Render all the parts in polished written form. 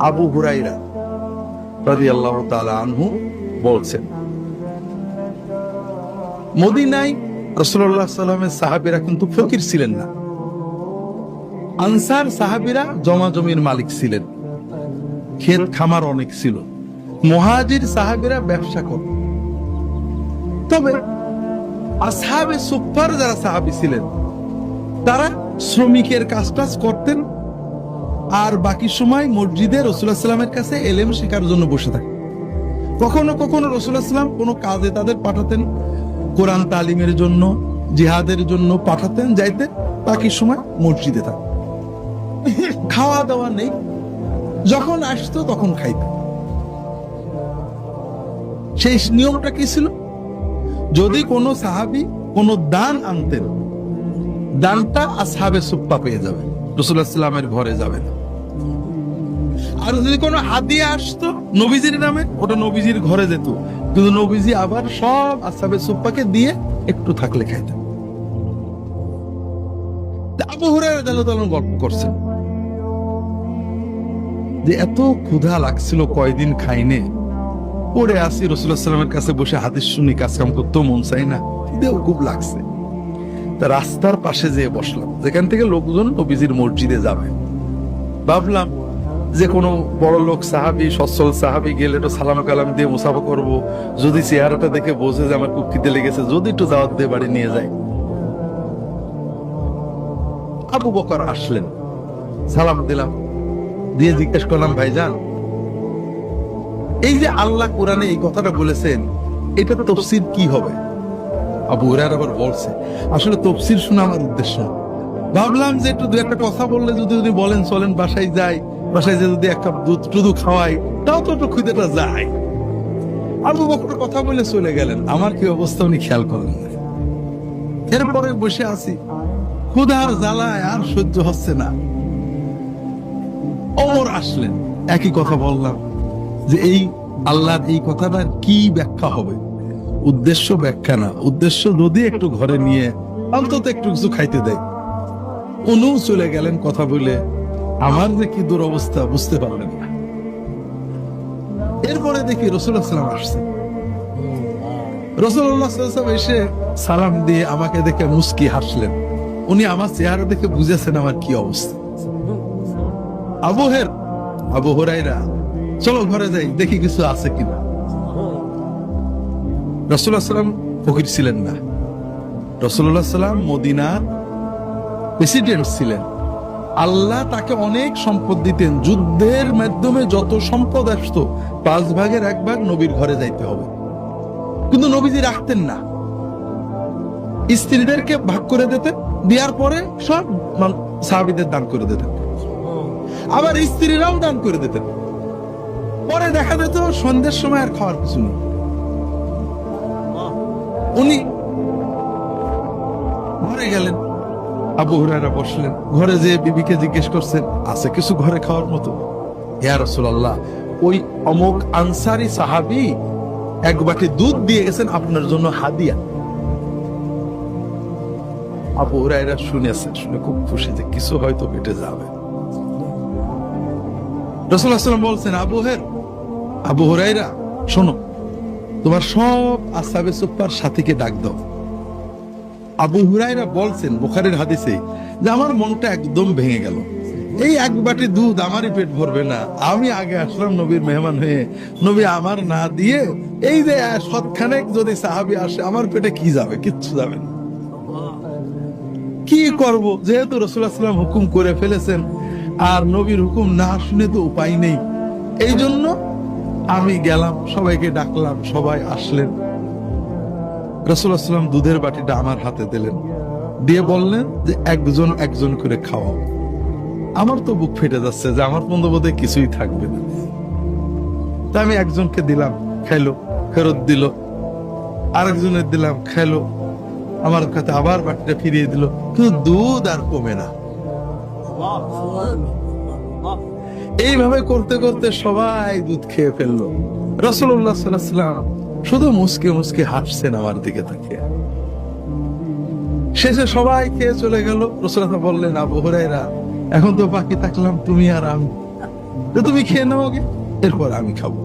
আবু হুরায়রা রাদিয়াল্লাহু তাআলা আনহু বলছেন, মদিনায় রাসূলুল্লাহ সাল্লাল্লাহু আলাইহি ওয়াসাল্লামের সাহাবীরা কিন্তু ফকির ছিলেন না। আনসার সাহাবীরা জমির মালিক ছিলেন, ক্ষেত খামার অনেক ছিল। মুহাজির সাহাবীরা ব্যবসা করত। তবে আসহাবে সুফফার যারা সাহাবী ছিলেন তারা শ্রমিকের কাজ করতেন, আর বাকি সময় মসজিদে রাসূলুল্লাহ সাল্লাল্লাহু আলাইহি ওয়াসাল্লামের কাছে ইলম শেখার জন্য বসে থাকতেন। কখনো কখনো রাসূলুল্লাহ সাল্লাল্লাহু আলাইহি ওয়াসাল্লাম কোনো কাজে তাদের পাঠাতেন, কোরআন তালিমের জন্য, জিহাদের জন্য পাঠাতেন, যাইতেন, বাকি সময় মসজিদে থাকতেন। খাওয়া দাওয়া নেই, যখন আসতো তখন খাইতেন। সেই নিয়মটা কি ছিল? যদি কোনো সাহাবী কোনো দান আনতেন, দানটা আসহাবে সুফফা পেয়ে যাবে, রাসূলুল্লাহ সাল্লাল্লাহু আলাইহি ওয়াসাল্লামের ঘরে যাবে না। আর যদি কোনো হাদিয়া আসতো নবীজির নামে, ওটা নবীজির ঘরে যেত, কিন্তু নবীজি আবার সব আসহাবে সুফফাকে দিয়ে একটু থাকলে খাইতেন। আবু হুরায়রা রাদিয়াল্লাহু তাআলা গল্প করছেন যে এত ক্ষুধা লাগছিল, কয়দিন খাইনে, পড়ে আসি রাসূলুল্লাহ সাল্লাল্লাহু আলাইহি ওয়াসাল্লামের কাছে বসে হাদিস শুনি, কাজ কাম করতে মন চাই না, খিদেও খুব লাগছে। তা রাস্তার পাশে যেয়ে বসলাম, যেখান থেকে লোকজন নবীজির মসজিদে যাবে। ভাবলাম যে কোনো বড় লোক সাহাবী, সচ্ছল সাহাবী গেলে একটু সালাম কালাম দিয়ে মুসাফা করব, যদি চেহারাটা দেখে বোঝে যে আমার খুব খিদে লেগেছে, যদি একটু দাওয়াত দিয়ে বাড়ি নিয়ে যায়। আবু বকর আসলেন, সালাম দিলাম, দিয়ে জিজ্ঞেস করলাম, ভাইজান, এই যে আল্লাহ কোরআনে এই কথাটা বলেছেন, এটা তাফসীর কি হবে? আবু হুরায়রা আবার বলছে, আসলে তাফসীর শোনা আমার উদ্দেশ্য না। ভাবলাম যে একটু দু একটা কথা বললে যদি বলেন চলেন বাসায় যাই, বাসায় যে যদি এক কাপ দুধ টুধু খাওয়াই, তাও তো একটু খিদেটা যায়। আবু বকর কথা বলে চলে গেলেন। আমার কি অবস্থা উনি খেয়াল করলেন না। এরপরে বসে আছি, ক্ষুধার জ্বালায় আর সহ্য হচ্ছে না। ওমর আসলেন, একই কথা বললাম যে এই আল্লাহর এই কথাটার কি ব্যাখ্যা হবে? উদ্দেশ্য ব্যাখ্যা না, উদ্দেশ্য যদি একটু ঘরে নিয়ে অন্তত একটু কিছু খাইতে দেয়। উনিও চলে গেলেন কথা বলে। আমার যে কি দুরবস্থা বুঝতে পারলেন না। এরপরে দেখি রাসূলুল্লাহ সাল্লাল্লাহু আলাইহি ওয়াসাল্লাম আসছেন। রাসূলুল্লাহ সাল্লাল্লাহু আলাইহি ওয়াসাল্লাম এসে সালাম দিয়ে আমাকে দেখে মুস্কি হাসলেন। উনি আমার চেহারা দেখে বুঝেছেন আমার কি অবস্থা। আবু হুরায়রা, চলো ঘরে যাই, দেখি কিছু আছে কিনা। রাসূলুল্লাহ সাল্লাল্লাহু আলাইহি ওয়াসাল্লাম ফকির ছিলেন না। রাসূলুল্লাহ সাল্লাল্লাহু আলাইহি ওয়াসাল্লাম মদিনার প্রেসিডেন্ট ছিলেন। আল্লাহ তাকে অনেক সম্পদ দিতেন। যুদ্ধের মাধ্যমে যত সম্পদ আসতো 5 ভাগের 1 ভাগ নবীর ঘরে যাইতে হবে, কিন্তু নবীজি রাখতেন না। স্ত্রীদেরকে ভাগ করে দিতেন, দেওয়ার পরে সব সাহাবীদের দান করে দিতেন, আবার স্ত্রীরাও দান করে দিতেন। পরে দেখা যেত সন্ধ্যের সময় আর খাওয়ার কিছু নেই। উনি ঘরে গেলেন, আবু হুরায়রা বসলেন, ঘরে যেয়ে বিবিকে জিজ্ঞেস করছেন, আছে কিছু ঘরে খাওয়ার মতো? ইয়া রাসূলুল্লাহ, ওই অমুক আনসারী সাহাবী 1 বাটি দুধ দিয়ে গেছেন আপনার জন্য হাদিয়া। আবু হুরায়রা শুনেছেন, শুনে খুব খুশি যে কিছু হয়তো পেটে যাবে। রাসূলুল্লাহ সাল্লাল্লাহু আলাইহি ওয়াসাল্লাম বলছেন, আবু হুরায়রা শোনো, তোমার সব আসহাবে সুফফার সাথীকে ডাক দাও। আবু হুরায়রা বলছেন বুখারীর হাদিসে যে আমার মনটা একদম ভেঙে গেল। এই 1 বাটি দুধ আমারই পেট ভরবে না। আমি আগে আসলাম নবীর মেহমান হয়ে, নবী আমার না দিয়ে এই যে সৎখানেক যদি সাহাবী আসে, আমার পেটে কি যাবে? কিচ্ছু যাবে না। কি করব? যেহেতু রাসূলুল্লাহ সাল্লাল্লাহু আলাইহি ওয়াসাল্লাম হুকুম করে ফেলেছেন, আর নবীর হুকুম না শুনে তো উপায় নেই। এই জন্য আমি গেলাম, সবাইকে ডাকলাম, সবাই আসলেন। রাসূলুল্লাহ সাল্লাল্লাহু আলাইহি ওয়াসাল্লাম দুধের বাটিটা আমার হাতে দিলেন, দিয়ে বললেন যে একজন একজন করে খাওয়াও। আমার তো বুক ফেটে যাচ্ছে যে আমার বন্ধুবোধে কিছুই থাকবে না। তা আমি একজনকে দিলাম, খাইলো, ফেরত দিল। আরেকজনের দিলাম, খাইলো, আমার কাছে আবার বাটিটা ফিরিয়ে দিল, কিন্তু দুধ আর কমে না। এইভাবে করতে করতে সবাই দুধ খেয়ে ফেললো। রাসূলুল্লাহ সাল্লাল্লাহু আলাইহি ওয়াসাল্লাম শুধু মুসকে মুসকে হাসছেন আমার দিকে তাকিয়ে। শেষে সবাই খেয়ে চলে গেল। রাসূলুল্লাহ বললেন, আবু হুরায়রা, এখন তো বাকি থাকলাম তুমি আর আমি। তো তুমি খেয়ে নাও আগে, এরপর আমি খাবো।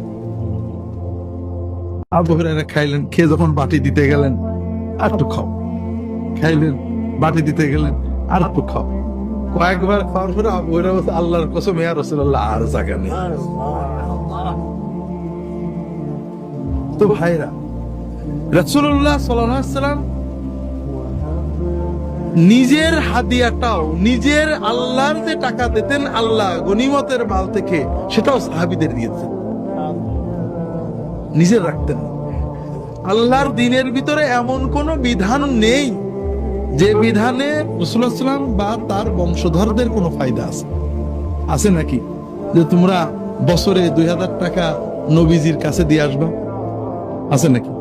আবু হুরায়রা খাইলেন, খেয়ে যখন বাটি দিতে গেলেন, আর একটু খাও। খাইলেন, বাটি দিতে গেলেন, আর একটু খাও। কয়েকবার খাওয়ার পরে আবু হুরায়রা বলছে, আল্লাহর কসম ইয়া রাসূলুল্লাহ, আর জায়গা নেই। তো ভাইরা, রাসূলুল্লাহ সাল্লাল্লাহু আলাইহি ওয়াসাল্লাম নিজের হাদিয়াটাও, নিজের আল্লাহর যে টাকা দিতেন আল্লাহ গনিমতের মাল থেকে, সেটাও সাহাবীদের দিয়েছেন, নিজের রাখতেন। আল্লাহর দ্বীনের ভিতরে এমন কোন বিধান নেই যে বিধানে রাসূলুল্লাহ সাল্লাল্লাহু আলাইহি ওয়াসাল্লাম বা তার বংশধরদের কোনো ফায়দা আছে। আছে নাকি যে তোমরা বছরে 2000 টাকা নবীজির কাছে দিয়ে আসবা? আছে নাকি?